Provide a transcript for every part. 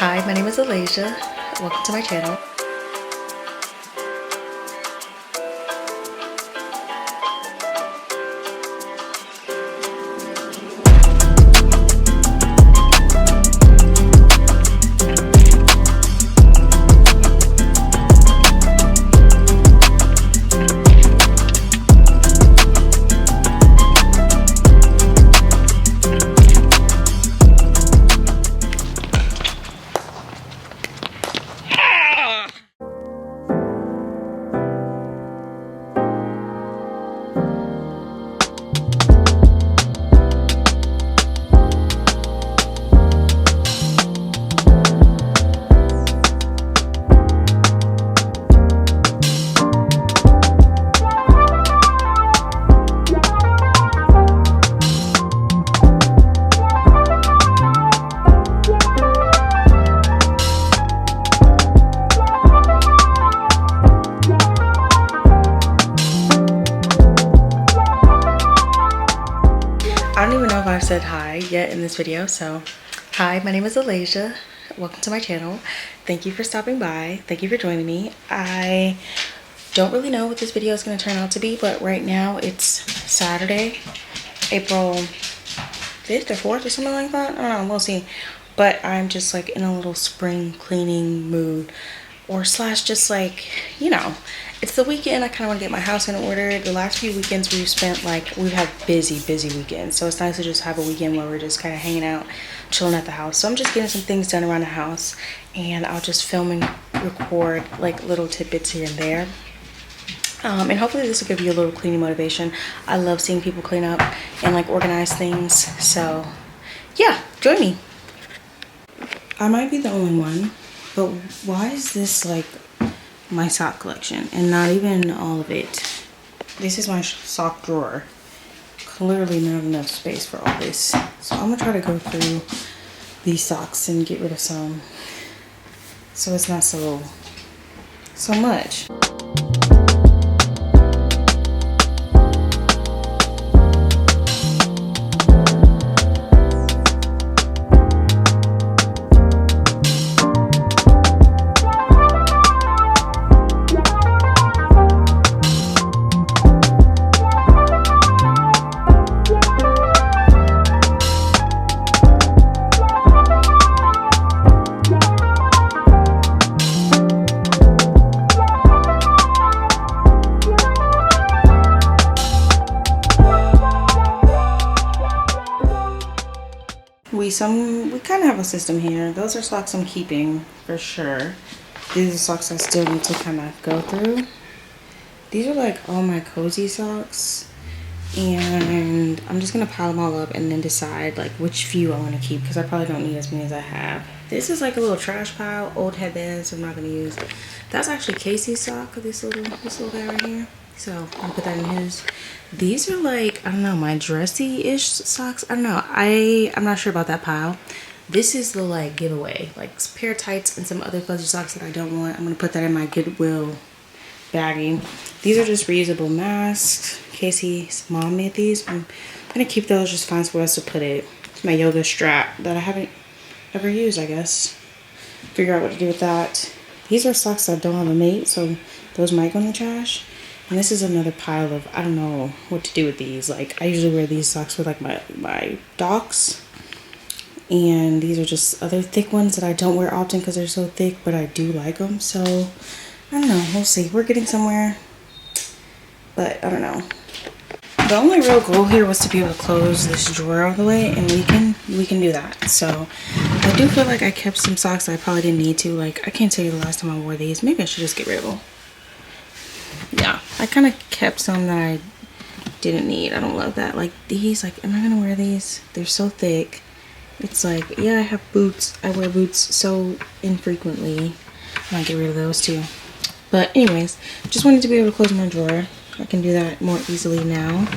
Hi, my name is Alasia. Welcome to my channel. I don't even know if I've said hi yet in this video, so hi, my name is Alasia. Welcome to my channel. Thank you for stopping by. Thank you for joining me. I don't really know what this video is going to turn out to be, but right now it's Saturday, April 5th or 4th or something like that. I don't know, we'll see. But I'm just like in a little spring cleaning mood, or slash just like, you know, it's the weekend. I kind of want to get my house in order. The last few weekends we've spent, like, we've had busy weekends, so it's nice to just have a weekend where we're just kind of hanging out, chilling at the house. So I'm just getting some things done around the house, and I'll just film and record like little tidbits here and there. And hopefully this will give you a little cleaning motivation. I love seeing people clean up and like organize things, so yeah, join me. I might be the only one, but why is this like my sock collection and not even all of it? This is my sock drawer. Clearly not enough space for all this, so I'm gonna try to go through these socks and get rid of some so it's not so much. We kind of have a system here. Those are socks I'm keeping for sure. These are socks I still need to kind of go through. These are like all my cozy socks, and I'm just gonna pile them all up and then decide like which few I want to keep, because I probably don't need as many as I have. This is like a little trash pile, old headbands I'm not gonna use. That's actually Casey's sock, this little guy right here. So I'm gonna put that in his. These are like, I don't know, my dressy-ish socks. I don't know. I'm not sure about that pile. This is the like giveaway, like a pair of tights and some other fuzzy socks that I don't want. I'm gonna put that in my Goodwill baggie. These are just reusable masks. Casey's mom made these. I'm gonna keep those, just find somewhere else to put it. It's my yoga strap that I haven't ever used, I guess. Figure out what to do with that. These are socks that don't have a mate, so those might go in the trash. And this is another pile of, I don't know what to do with these. Like, I usually wear these socks with like my docs. And these are just other thick ones that I don't wear often because they're so thick, but I do like them. So, I don't know. We'll see. We're getting somewhere. But, I don't know. The only real goal here was to be able to close this drawer all the way, and we can do that. So, I do feel like I kept some socks that I probably didn't need to. Like, I can't tell you the last time I wore these. Maybe I should just get rid of them. Yeah, I kind of kept some that I didn't need. I don't love that. Like these, like, am I gonna wear these? They're so thick. It's like, yeah, I have boots. I wear boots so infrequently. I might get rid of those too. But anyways, just wanted to be able to close my drawer. I can do that more easily now.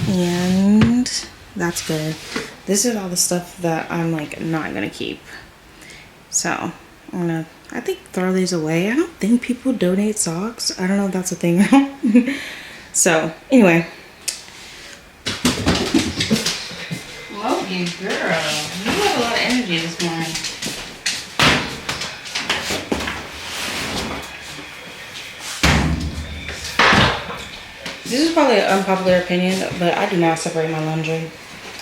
And that's good. This is all the stuff that I'm like not gonna keep. So I'm gonna, I think, throw these away. I don't think people donate socks. I don't know if that's a thing or not. So anyway. Love you, girl. You have a lot of energy this morning. This is probably an unpopular opinion, but I do not separate my laundry.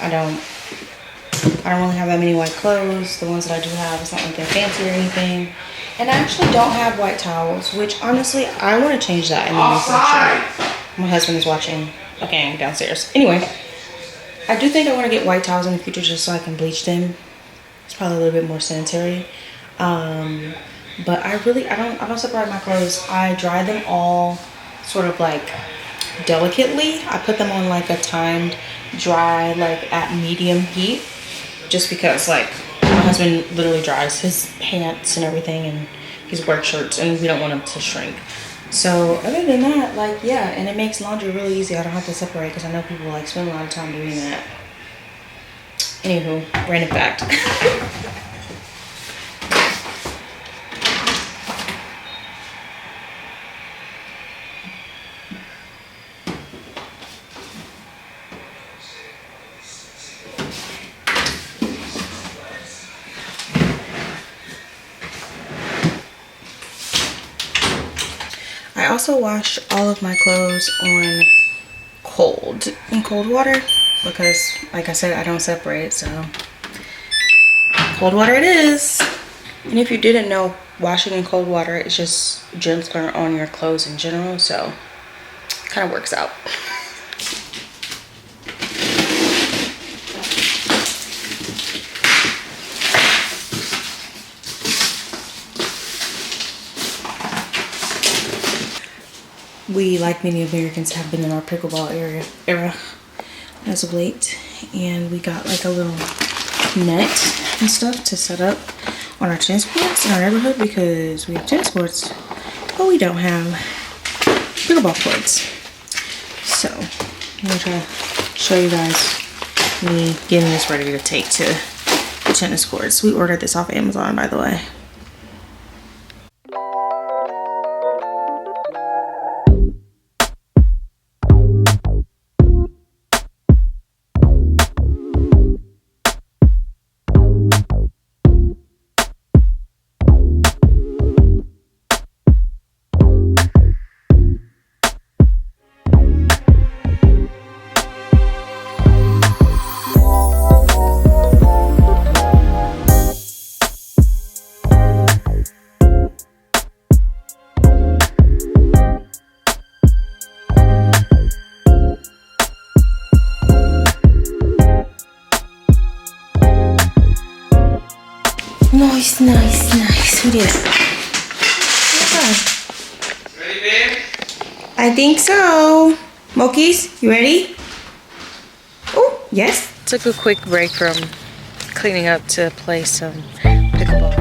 I don't really have that many white clothes. The ones that I do have, it's not like they're fancy or anything. And I actually don't have white towels, which honestly, I want to change that in the near future. My husband is watching a gang downstairs. Anyway, I do think I want to get white towels in the future just so I can bleach them. It's probably a little bit more sanitary. But I don't separate my clothes. I dry them all sort of like delicately. I put them on like a timed dry, like at medium heat, just because like my husband literally dries his pants and everything and his work shirts, and we don't want them to shrink. So other than that, like, yeah, and it makes laundry really easy. I don't have to separate because I know people like spend a lot of time doing that. Anywho, random fact. I also wash all of my clothes in cold water, because like I said, I don't separate, so cold water it is. And if you didn't know, washing in cold water is just gentler on your clothes in general, so it kind of works out. We, like many Americans, have been in our pickleball era as of late, and we got like a little net and stuff to set up on our tennis courts in our neighborhood, because we have tennis courts, but we don't have pickleball courts. So I'm gonna try to show you guys me getting this ready to take to the tennis courts. We ordered this off Amazon, by the way. Nice. We did it. Okay. Ready, babe? I think so. Mokies, you ready? Oh, yes. Took a quick break from cleaning up to play some pickleball.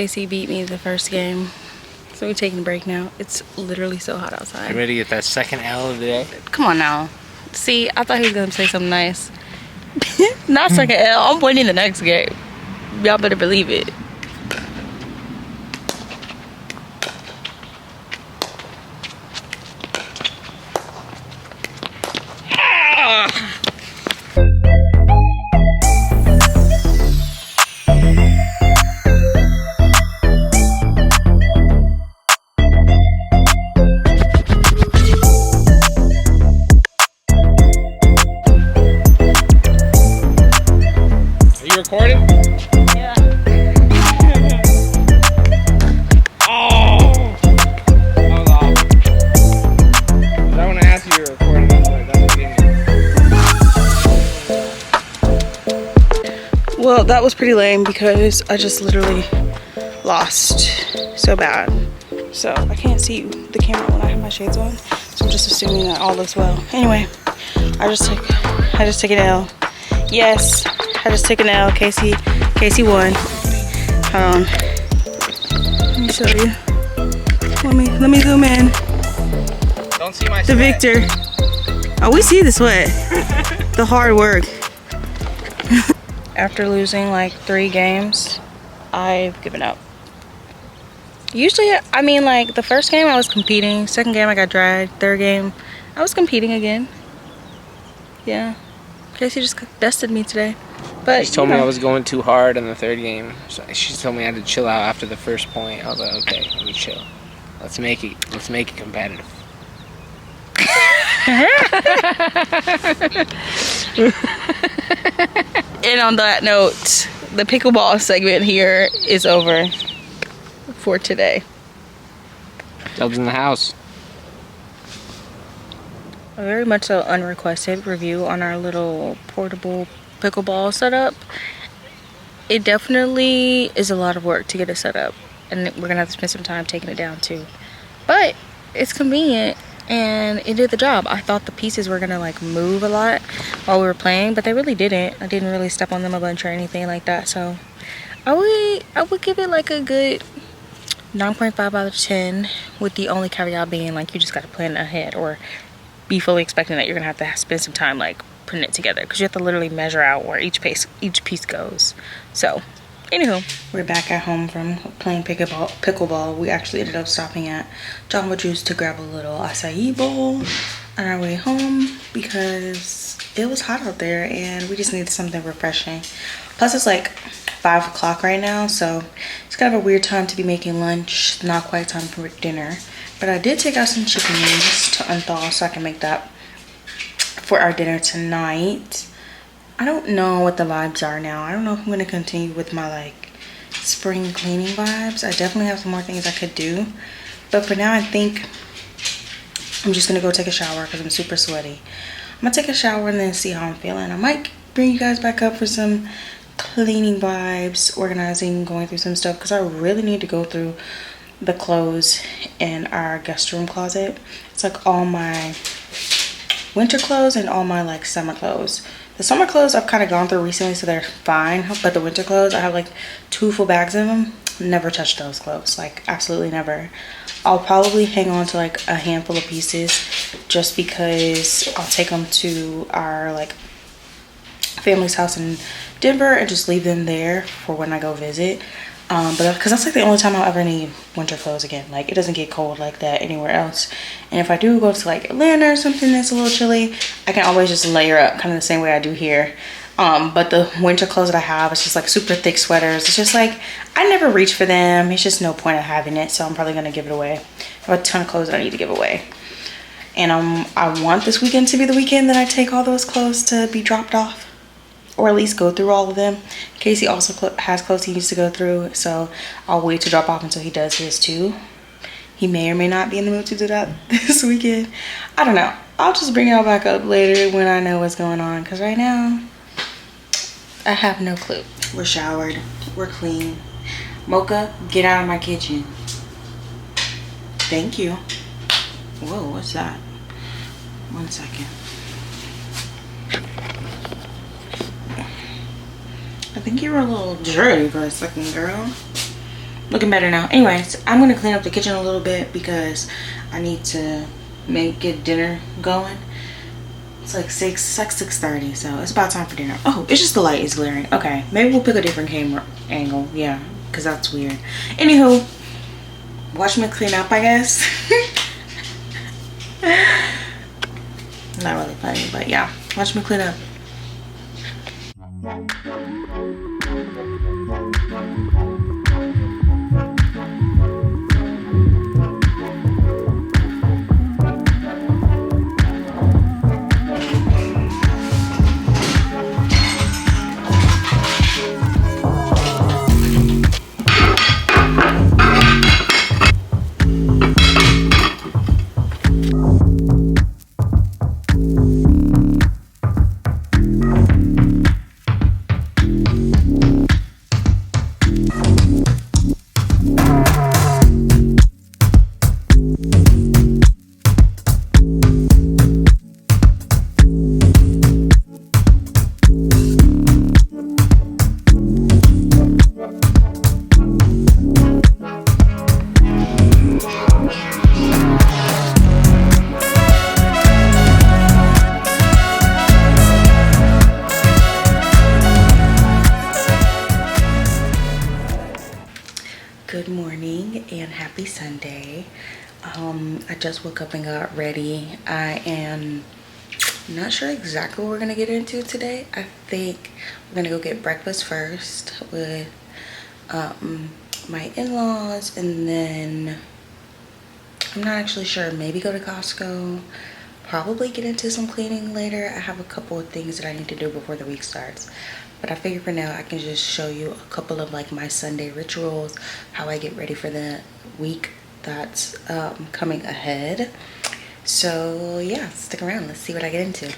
KC beat me the first game, so we're taking a break now. It's literally so hot outside. You ready to get that second L of the day? Come on now. See, I thought he was gonna say something nice. Not second L. I'm winning the next game. Y'all better believe it. Recording? Yeah. Oh! That was awful. I want to ask you you're recording. Well, that was pretty lame because I just literally lost so bad. So I can't see the camera when I have my shades on. So I'm just assuming that all looks well. Anyway, I just took an L. Yes, I just took an L. Casey won. Hold on. Let me show you. Let me zoom in. Don't see my The sweat. victor. Oh, we see the sweat. The hard work. After losing like 3 games, I've given up. Usually, I mean, like the first game I was competing. Second game I got dragged. Third game I was competing again. Yeah. Casey just dusted me today. But She told me I was going too hard in the third game. So she told me I had to chill out after the first point. I was like, okay, let me chill. Let's make it competitive. And on that note, the pickleball segment here is over for today. Dubs in the house. A very much so unrequested review on our little portable pickleball setup. It definitely is a lot of work to get it set up, and we're gonna have to spend some time taking it down too. But it's convenient and it did the job. I thought the pieces were gonna like move a lot while we were playing, but they really didn't. I didn't really step on them a bunch or anything like that. So I would give it like a good 9.5 out of 10, with the only caveat being like you just gotta plan ahead or be fully expecting that you're gonna have to spend some time like putting it together, because you have to literally measure out where each piece goes. So anywho, we're back at home from playing pickleball. We actually ended up stopping at Jamba Juice to grab a little acai bowl on our way home because it was hot out there and we just needed something refreshing. Plus it's like 5 o'clock right now, so it's kind of a weird time to be making lunch. Not quite time for dinner. But I did take out some chicken wings to unthaw so I can make that for our dinner tonight. I don't know what the vibes are now. I don't know if I'm going to continue with my like spring cleaning vibes. I definitely have some more things I could do. But for now, I think I'm just going to go take a shower because I'm super sweaty. I'm going to take a shower and then see how I'm feeling. I might bring you guys back up for some cleaning vibes, organizing, going through some stuff, because I really need to go through the clothes in our guest room closet. It's like all my winter clothes and all my like summer clothes. The summer clothes I've kind of gone through recently, so they're fine, but the winter clothes, I have like 2 full bags of them. Never touch those clothes, like absolutely never. I'll probably hang on to like a handful of pieces just because I'll take them to our like family's house in Denver and just leave them there for when I go visit. But because that's like the only time I'll ever need winter clothes again. Like it doesn't get cold like that anywhere else. And if I do go to like Atlanta or something that's a little chilly, I can always just layer up kind of the same way I do here. But the winter clothes that I have, it's just like super thick sweaters. It's just like I never reach for them. It's just no point of having it, so I'm probably gonna give it away. I have a ton of clothes that I need to give away. And I want this weekend to be the weekend that I take all those clothes to be dropped off, or at least go through all of them. Casey also has clothes he needs to go through, so I'll wait to drop off until he does his too. He may or may not be in the mood to do that this weekend. I don't know. I'll just bring y'all back up later when I know what's going on, because right now I have no clue. We're showered, we're clean. Mocha, get out of my kitchen. Thank you. Whoa, what's that? 1 second. I think you were a little dirty for a second, girl. looking better now. Anyways, I'm gonna clean up the kitchen a little bit because I need to get dinner going. It's like 6:30, so it's about time for dinner. Oh, it's just the light is glaring. Okay, maybe we'll pick a different camera angle. Yeah, because that's weird. Anywho, watch me clean up, I guess. Not really funny, but yeah, watch me clean up. Good morning and happy Sunday. I just woke up and got ready. I am not sure exactly what we're gonna get into today. I think we're gonna go get breakfast first with my in-laws, and then I'm not actually sure, maybe go to Costco, probably get into some cleaning later. I have a couple of things that I need to do before the week starts, but I figure for now I can just show you a couple of like my Sunday rituals, how I get ready for the week that's coming ahead. So yeah, stick around, let's see what I get into.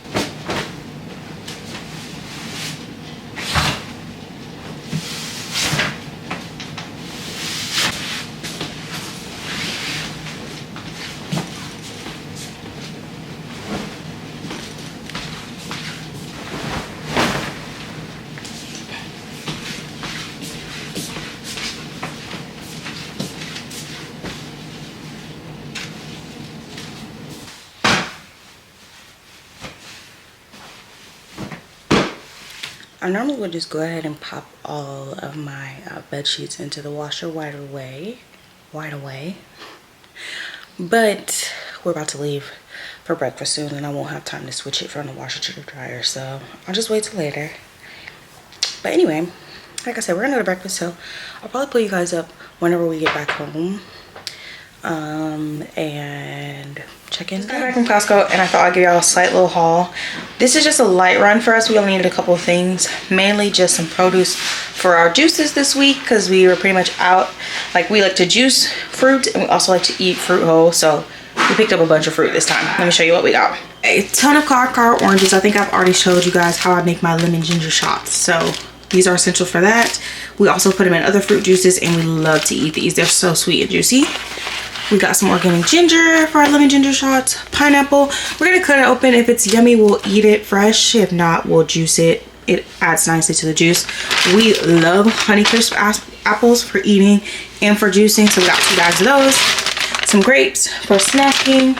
I normally would just go ahead and pop all of my bed sheets into the washer right away, but we're about to leave for breakfast soon and I won't have time to switch it from the washer to the dryer, so I'll just wait till later. But anyway, like I said, we're gonna go to breakfast, so I'll probably pull you guys up whenever we get back home and check in. Just got back from Costco and I thought I'd give y'all a slight little haul. This is just a light run for us. We only needed a couple of things, mainly just some produce for our juices this week because we were pretty much out. Like, we like to juice fruit and we also like to eat fruit whole, so we picked up a bunch of fruit this time. Let me show you what we got. A ton of car oranges. I think I've already showed you guys how I make my lemon ginger shots, so these are essential for that. We also put them in other fruit juices and we love to eat these. They're so sweet and juicy. We got some organic ginger for our lemon ginger shots. Pineapple, we're gonna cut it open. If it's yummy, we'll eat it fresh. If not, we'll juice it. It adds nicely to the juice. We love Honeycrisp apples for eating and for juicing, so we got 2 bags of those. Some grapes for snacking.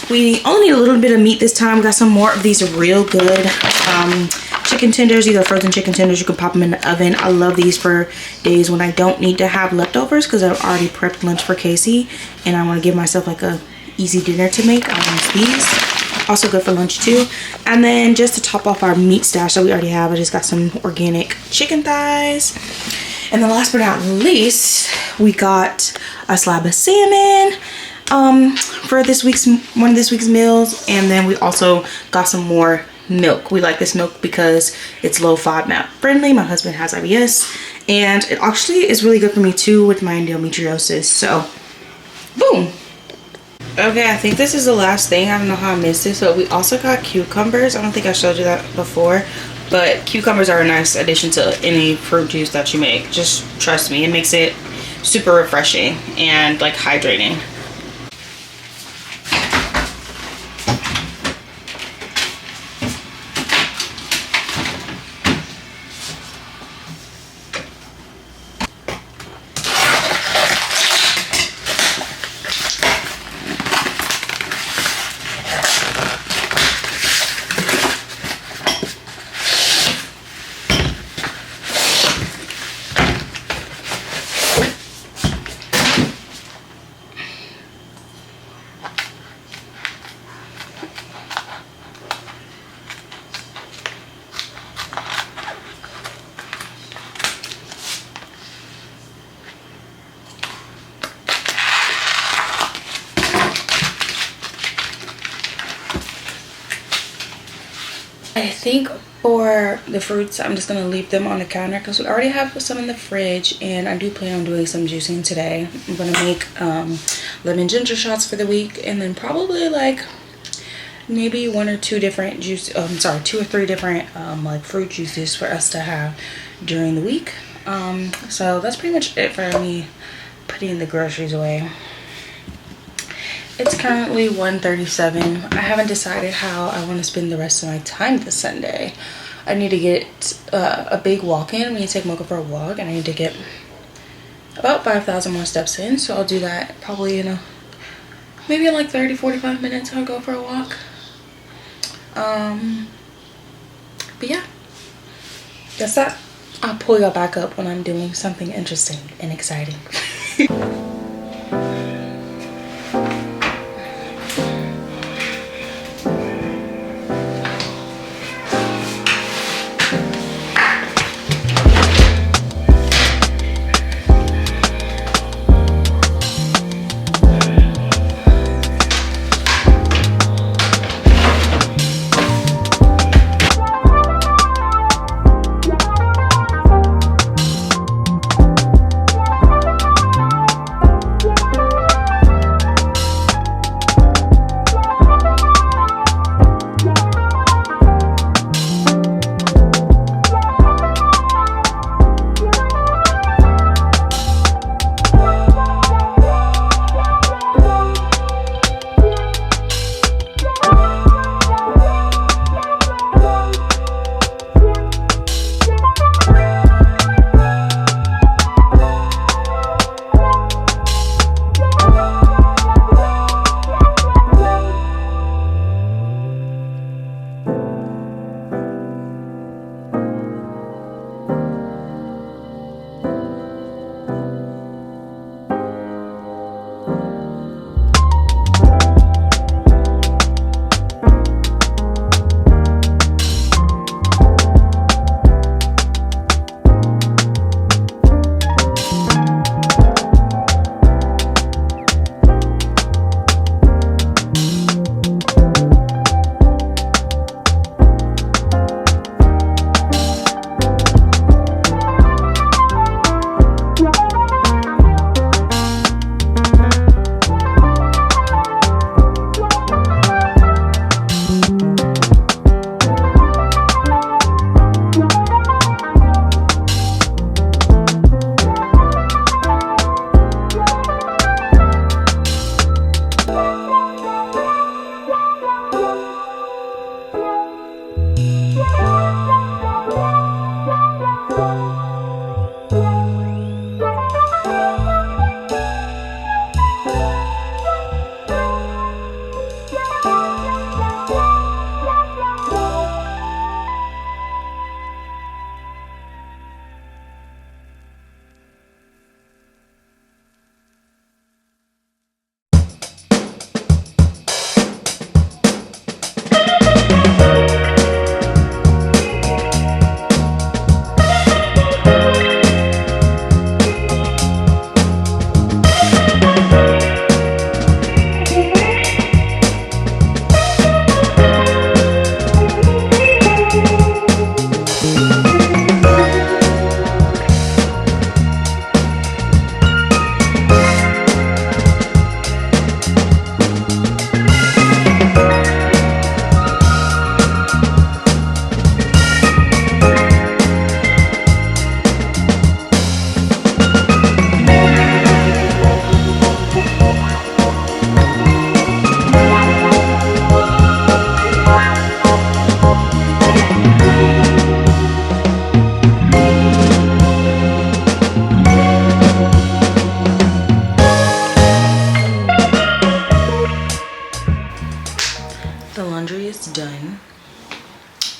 We only need a little bit of meat this time. We got some more of these real good chicken tenders. These are frozen chicken tenders. You can pop them in the oven. I love these for days when I don't need to have leftovers because I've already prepped lunch for Casey and I want to give myself like a easy dinner to make. I use these. Also good for lunch too. And then just to top off our meat stash that we already have, I just got some organic chicken thighs. And then last but not least, we got a slab of salmon for one of this week's meals. And then we also got some more milk. We like this milk because it's low FODMAP friendly. My husband has IBS and it actually is really good for me too with my endometriosis. So boom. Okay, I think this is the last thing. I don't know how I missed this, but we also got cucumbers. I don't think I showed you that before, but cucumbers are a nice addition to any fruit juice that you make. Just trust me, it makes it super refreshing and like hydrating. I think for the fruits, I'm just gonna leave them on the counter because we already have some in the fridge, and I do plan on doing some juicing today. I'm gonna make lemon ginger shots for the week, and then probably like maybe one or two different juice. Sorry, 2 or 3 different like fruit juices for us to have during the week. So that's pretty much it for me putting the groceries away. It's currently 1:37. I haven't decided how I want to spend the rest of my time this Sunday. I need to get a big walk in. We need to take Mocha for a walk, and I need to get about 5,000 more steps in. So I'll do that probably in maybe in like 30-45 minutes. I'll go for a walk. But yeah, that's that. I'll pull y'all back up when I'm doing something interesting and exciting.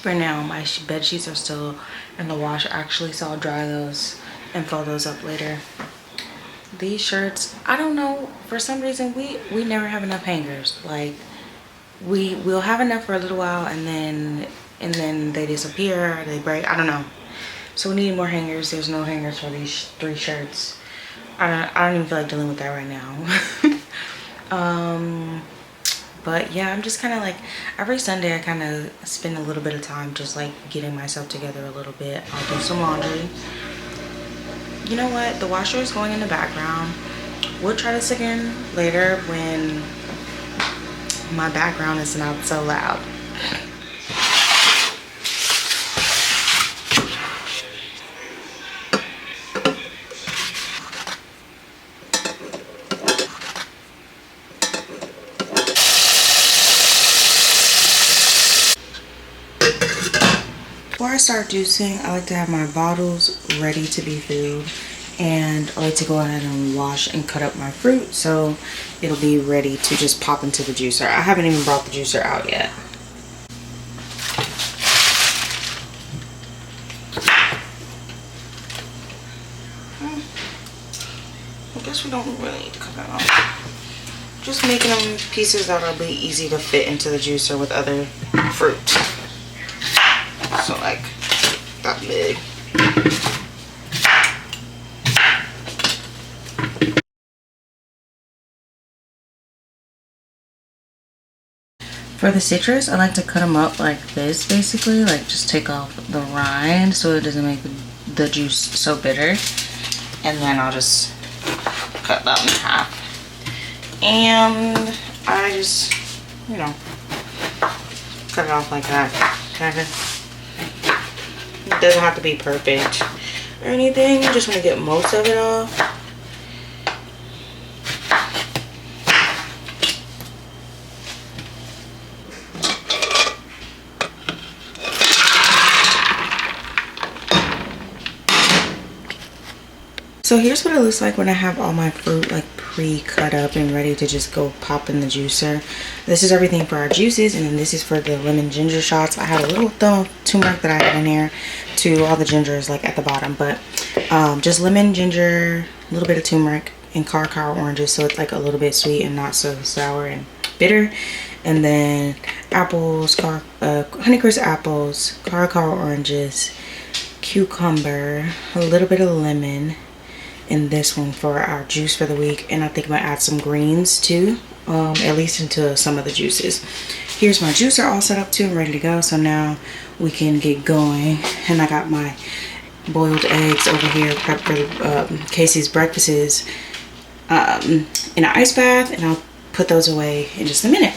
For now, my bed sheets are still in the wash actually, so I'll dry those and fold those up later. These shirts, I don't know, for some reason we never have enough hangers. Like we'll have enough for a little while and then they disappear, they break, I don't know. So we need more hangers. There's no hangers for these 3 shirts. I don't even feel like dealing with that right now. But yeah, I'm just kind of like, every Sunday I kind of spend a little bit of time just like getting myself together a little bit. I'll do some laundry. You know what? The washer is going in the background. We'll try this again later when my background is not so loud. Before I start juicing, I like to have my bottles ready to be filled, and I like to go ahead and wash and cut up my fruit so it'll be ready to just pop into the juicer. I haven't even brought the juicer out yet. I guess we don't really need to cut that off. Just making them pieces that'll be easy to fit into the juicer with other fruit. So like that big. For the citrus, I like to cut them up like this, basically, like just take off the rind so it doesn't make the juice so bitter. And then I'll just cut that in half. And I just, you know, cut it off like that. Kind of. It doesn't have to be perfect or anything. I just want to get most of it off. So here's what it looks like when I have all my fruit like pre-cut up and ready to just go pop in the juicer. This is everything for our juices, and then this is for the lemon ginger shots. I had a little thumb turmeric that I had in there to all the gingers like at the bottom, but just lemon, ginger, a little bit of turmeric, and Caracara oranges, so it's like a little bit sweet and not so sour and bitter. And then apples, Honeycrisp apples, Caracara oranges, cucumber, a little bit of lemon, and this one for our juice for the week. And I think I'm gonna add some greens too, at least into some of the juices. Here's my juicer all set up too and ready to go, so now we can get going. And I got my boiled eggs over here prepped for Casey's breakfasts in an ice bath, and I'll put those away in just a minute.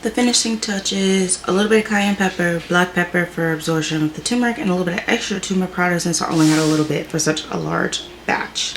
The finishing touches: a little bit of cayenne pepper, black pepper for absorption of the turmeric, and a little bit of extra turmeric powder since I only had a little bit for such a large batch.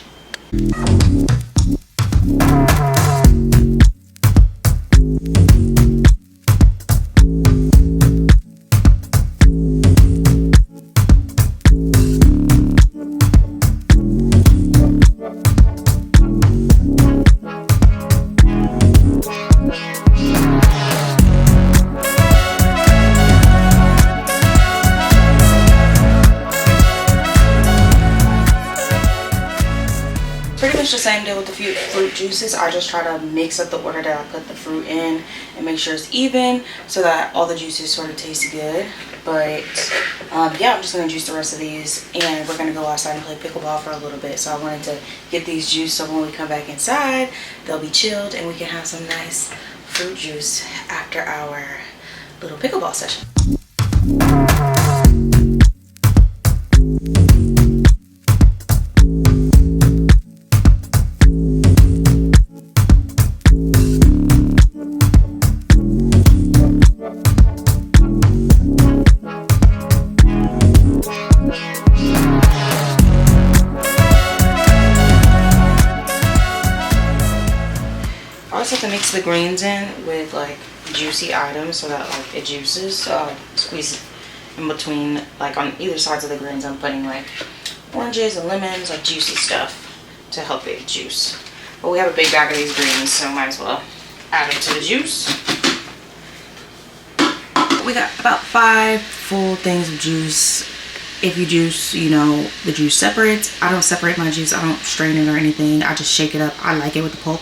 Pretty much the same deal with the fruit juices. I just try to mix up the order that I put the fruit in and make sure it's even so that all the juices sort of taste good. But yeah, I'm just going to juice the rest of these, and we're going to go outside and play pickleball for a little bit. So I wanted to get these juiced so when we come back inside, they'll be chilled and we can have some nice fruit juice after our little pickleball session. To mix the greens in with like juicy items so that like it juices. So I'll squeeze in between, like on either sides of the greens, I'm putting like oranges and lemons, like juicy stuff to help it juice. But we have a big bag of these greens, so might as well add them to the juice. We got about 5 full things of juice if you juice, you know, the juice separates. I don't separate my juice. I don't strain it or anything. I just shake it up. I like it with the pulp.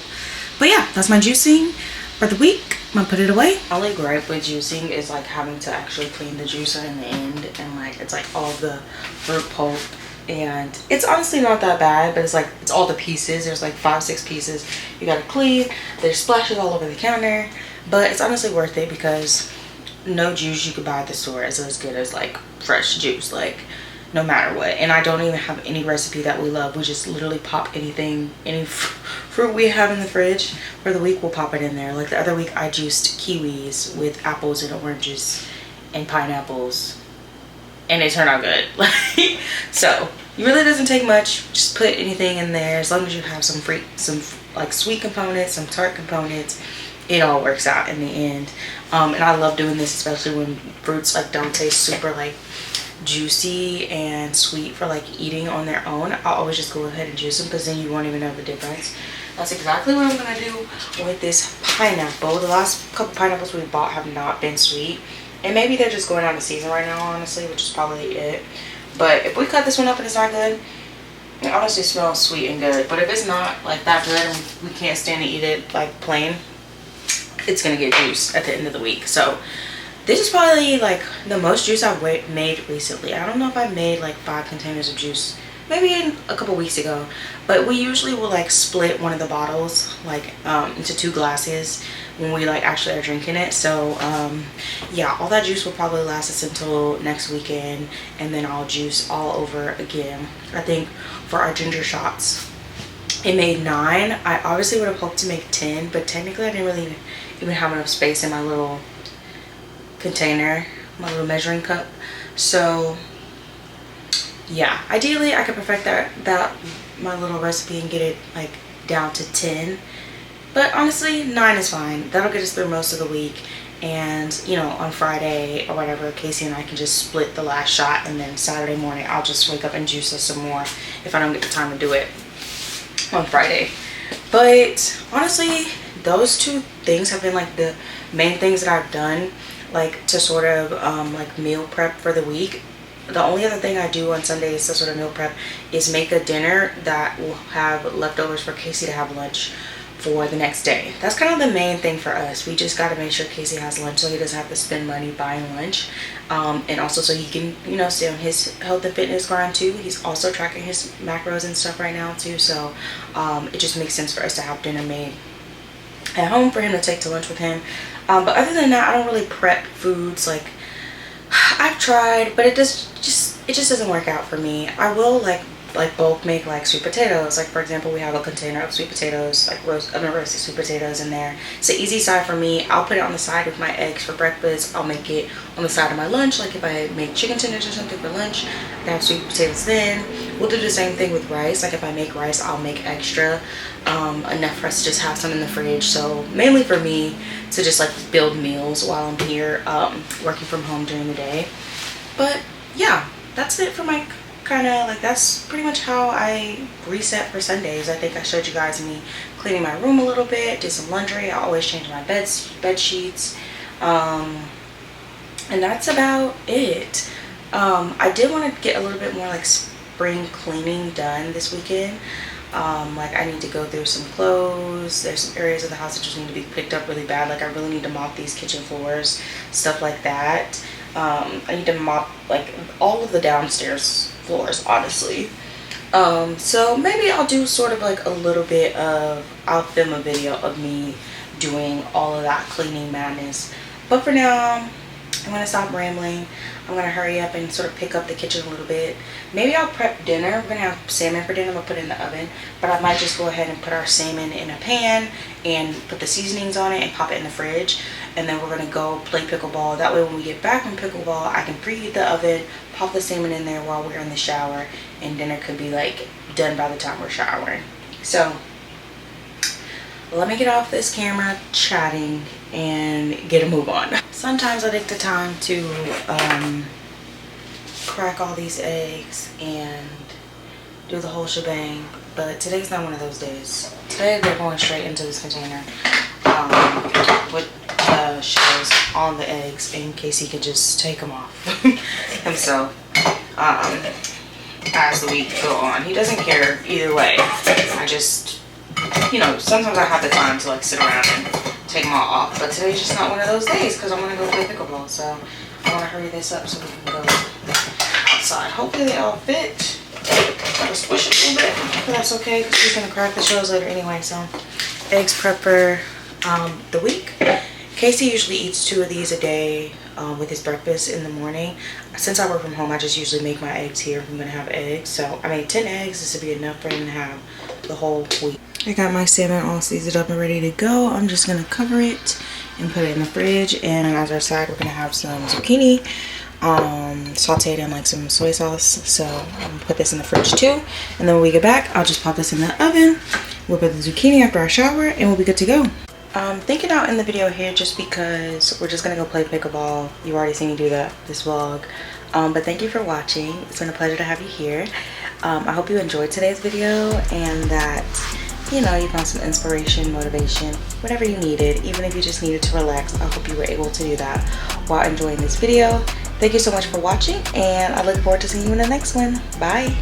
But yeah, that's my juicing for the week. I'm gonna put it away. Only gripe with juicing is like having to actually clean the juicer in the end, and like it's like all the fruit pulp, and it's honestly not that bad, but it's like it's all the pieces. There's like 5-6 pieces you gotta clean. There's splashes all over the counter, but it's honestly worth it because no juice you could buy at the store is as good as like fresh juice, like no matter what. And I don't even have any recipe that we love. We just literally pop anything, any fruit we have in the fridge for the week, we'll pop it in there. Like the other week I juiced kiwis with apples and oranges and pineapples, and it turned out good. Like, so it really doesn't take much. Just put anything in there as long as you have some like sweet components, some tart components. It all works out in the end. And I love doing this, especially when fruits like don't taste super like juicy and sweet for like eating on their own. I'll always just go ahead and juice them because then you won't even know the difference. That's exactly what I'm gonna do with this pineapple. The last couple pineapples we bought have not been sweet, and maybe they're just going out of season right now, honestly, which is probably it. But if we cut this one up and it's not good, it honestly smells sweet and good. But if it's not like that good and we can't stand to eat it like plain, it's gonna get juice at the end of the week. So this is probably like the most juice I've made recently. I don't know if I made like 5 containers of juice, maybe a couple weeks ago, but we usually will like split one of the bottles like into 2 glasses when we like actually are drinking it. So yeah, all that juice will probably last us until next weekend, and then I'll juice all over again. I think for our ginger shots it made 9. I obviously would have hoped to make 10, but technically I didn't really even have enough space in my little container, my little measuring cup. So yeah, ideally I could perfect that my little recipe and get it like down to 10, but honestly 9 is fine. That'll get us through most of the week, and you know, on Friday or whatever, Casey and I can just split the last shot, and then Saturday morning I'll just wake up and juice us some more if I don't get the time to do it on Friday. But honestly, those 2 things have been like the main things that I've done like to sort of like meal prep for the week. The only other thing I do on Sundays to sort of meal prep is make a dinner that will have leftovers for Casey to have lunch for the next day. That's kind of the main thing for us. We just got to make sure Casey has lunch so he doesn't have to spend money buying lunch, and also so he can, you know, stay on his health and fitness grind too. He's also tracking his macros and stuff right now too, so it just makes sense for us to have dinner made at home for him to take to lunch with him. But other than that, I don't really prep foods. Like, I've tried, but it just doesn't work out for me. I will like bulk make like sweet potatoes. Like for example, we have a container of sweet potatoes, like roasted sweet potatoes in there. It's an easy side for me. I'll put it on the side with my eggs for breakfast. I'll make it on the side of my lunch. Like if I make chicken tenders or something for lunch, I have sweet potatoes then. We'll do the same thing with rice. Like if I make rice, I'll make extra, enough for us to just have some in the fridge. So mainly for me to just like build meals while I'm here working from home during the day. But yeah, that's it for my kind of like, that's pretty much how I reset for Sundays. I think I showed you guys me cleaning my room a little bit, did some laundry. I always change my bed sheets, and that's about it. I did want to get a little bit more like spring cleaning done this weekend. Like I need to go through some clothes. There's some areas of the house that just need to be picked up really bad. Like I really need to mop these kitchen floors, stuff like that. I need to mop like all of the downstairs floors, honestly. So maybe I'll do sort of like a little bit of, I'll film a video of me doing all of that cleaning madness. But for now, I'm gonna stop rambling. I'm gonna hurry up and sort of pick up the kitchen a little bit. Maybe I'll prep dinner. We're gonna have salmon for dinner. I'm gonna put it in the oven, but I might just go ahead and put our salmon in a pan and put the seasonings on it and pop it in the fridge. And then we're gonna go play pickleball. That way when we get back from pickleball, I can preheat the oven, pop the salmon in there while we're in the shower, and dinner could be like done by the time we're showering. So let me get off this camera chatting and get a move on. Sometimes I take the time to crack all these eggs and do the whole shebang, but today's not one of those days. Today they're going straight into this container with shells on the eggs in case he could just take them off himself. as the week go on. He doesn't care either way. I just, you know, sometimes I have the time to like sit around and take them all off, but today's just not one of those days because I want to go play pickleball. So I want to hurry this up so we can go outside. Hopefully they all fit. Gotta squish it a little bit, but that's okay because he's gonna crack the shells later anyway. So eggs prep for the week. Casey usually eats 2 of these a day with his breakfast in the morning. Since I work from home, I just usually make my eggs here if I'm gonna have eggs. So I made 10 eggs. This would be enough for him to have the whole week. I got my salmon all seasoned up and ready to go. I'm just gonna cover it and put it in the fridge. And as our side, we're gonna have some zucchini sauteed in like some soy sauce. So I'm gonna put this in the fridge too. And then when we get back, I'll just pop this in the oven. We'll put the zucchini after our shower and we'll be good to go. Thinking out in the video here just because we're just gonna go play pickleball. You've already seen me do that this vlog. But thank you for watching. It's been a pleasure to have you here. I hope you enjoyed today's video and that, you know, you found some inspiration, motivation, whatever you needed. Even if you just needed to relax, I hope you were able to do that while enjoying this video. Thank you so much for watching and I look forward to seeing you in the next one. Bye.